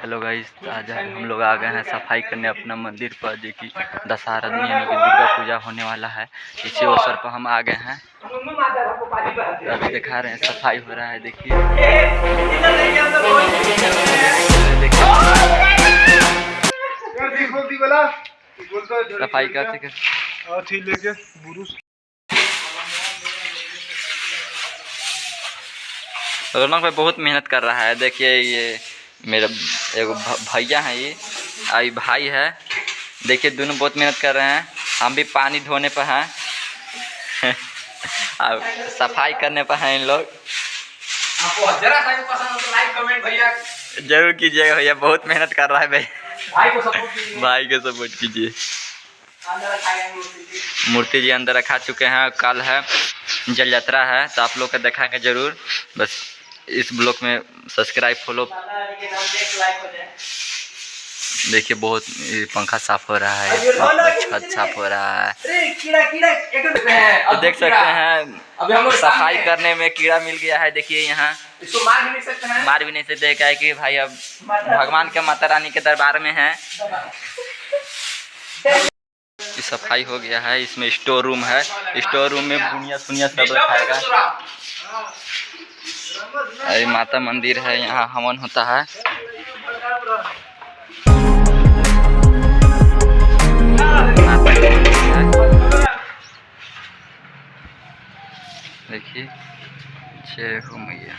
Hello guys, आज हम लोग आ गए हैं सफाई करने अपना मंदिर पर, जो कि दशहरा दिन यानी कि दुर्गा पूजा होने वाला है। इसी अवसर पर हम आ गए हैं। अभी दिखा रहे हैं सफाई हो रहा है। देखिए सफाई करते रौनक भाई बहुत मेहनत कर रहा है। देखिए ये मेरा एगो भैया है, ये आई भाई है। देखिए दोनों बहुत मेहनत कर रहे हैं। हम भी पानी धोने पर हैं और सफाई करने पर हैं इन लोग। जरा सा भी पसंद हो तो लाइक कमेंट भैया जरूर कीजिएगा। भैया बहुत मेहनत कर रहा है भाई। भाई को सपोर्ट कीजिए। मूर्ति जी अंदर रखा चुके हैं। कल है जल यात्रा है, तो आप लोग का दिखाएंगे जरूर। बस इस ब्लॉग में सब्सक्राइब फॉलो। देखिए बहुत पंखा साफ हो रहा है, छत साफ हो रहा है। तो देख सकते हैं सफाई करने में कीड़ा मिल गया है। देखिए यहाँ इसको मार भी नहीं सकते हैं। मार भी नहीं सकते। क्या है कि भाई अब भगवान के माता रानी के दरबार में है। सफाई हो गया है। इसमें स्टोर रूम है। स्टोर रूम में बुनिया सुनिया सब रखाएगा। अरे माता मंदिर है, यहाँ हवन होता है। देखिए जय हो मैया।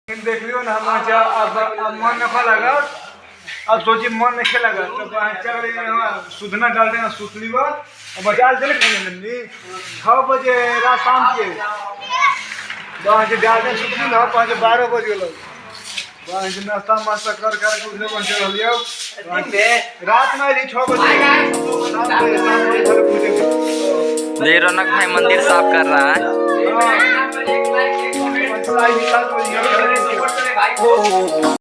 देख लियो ना, हम मन नहीं लगा। अब सोचिए मन नहीं लगा तो सुधना डाल देना, सूत ली और बचा दे 6 बजे रात शाम के डाल दें सूत ली। 12 बजे लोग नाश्ता मास्ता कर रात में 6 बजे रौनक भाई मंदिर साफ कर रहा है।